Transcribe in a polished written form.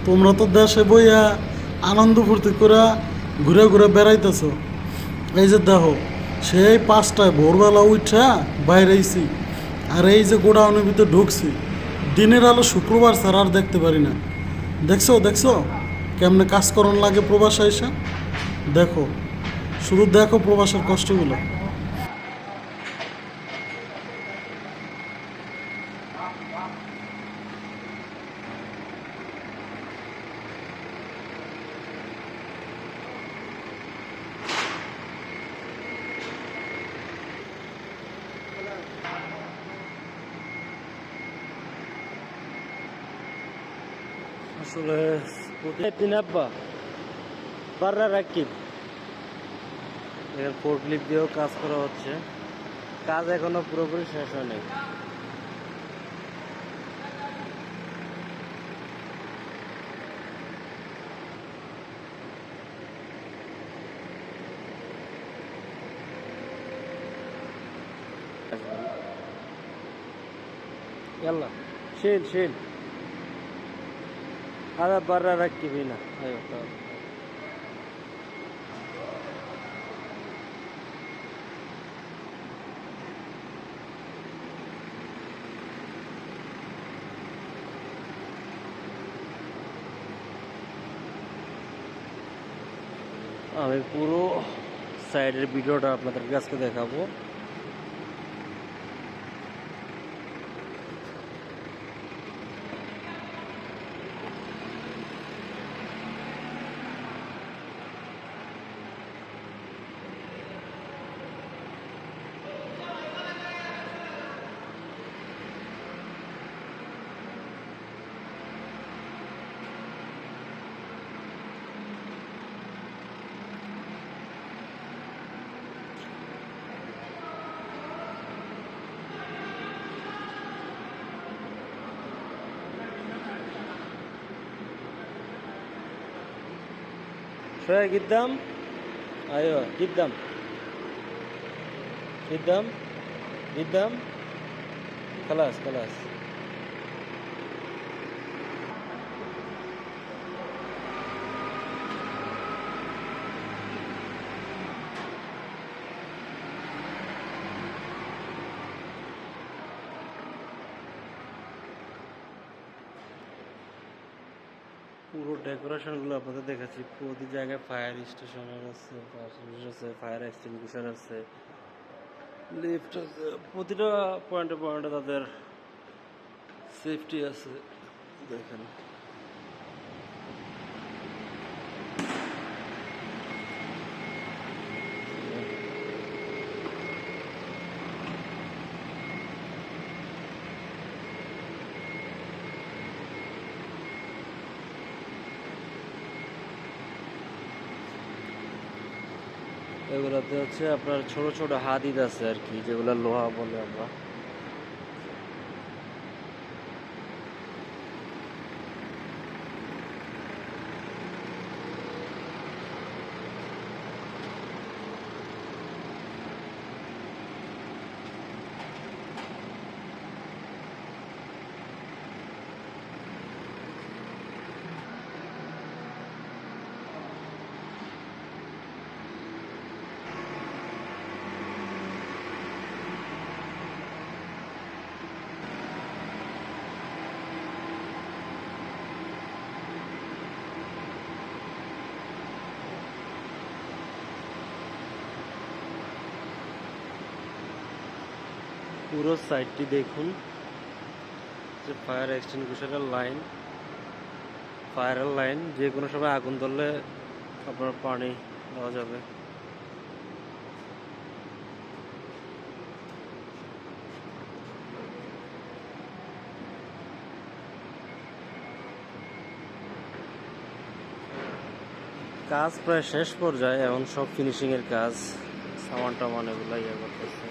তোমরা তো দেশে বইয়া আনন্দ ফুর্তি করে ঘুরে ঘুরে বেড়াইতেছ। এই যে দেখো, সেই 5টায় ভোরবেলা উঠা বাইরেছি, আর এই যে গোডাউনের ভিতরে ঢুকছি। দিনের আলো শুক্রবার ছাড়া আর দেখতে পারি না। দেখছো দেখছো কেমনে কাজ করন লাগে প্রবাসে এসে? দেখো, শুধু দেখো প্রবাসের কষ্টগুলো। আসলে তিন আব্বা বাররা রাকিব এখানে ফোর্কলিফট দিয়েও কাজ করা হচ্ছে। কাজ এখনো পুরোপুরি শেষ হয়নি। يلا شيل شيل هذا برا ركب هنا. ايوه طبعا. আমি পুরো সাইডের ভিডিওটা আপনাদের কাছে দেখাবো। شوية قدام. ايوه قدام قدام قدام. خلاص خلاص. পুরো ডেকোরেশনগুলো আপনাদের দেখাচ্ছি। প্রতি জায়গায় ফায়ার স্টেশনের আছে, ফায়ার এক্সটিংগুইশার আছে, লিফট আছে। প্রতিটা পয়েন্টে পয়েন্টে তাদের সেফটি আছে। দেখেন এগুলোতে হচ্ছে আপনার ছোট ছোট হাদিদ আছে আর কি, যেগুলো লোহা বলে আমরা। পুরো সাইডটি দেখুন, যে ফায়ার এক্সটিংগুইশারের লাইন, ফায়ারের লাইন। যে কোনো সময় আগুন ধরলে আপনার পানি দেওয়া যাবে। কাজ প্রায় শেষ পর্যায়ে, এখন সব ফিনিশিং এর কাজ, সামান টামান এগুলো ইয়ে করতেছে।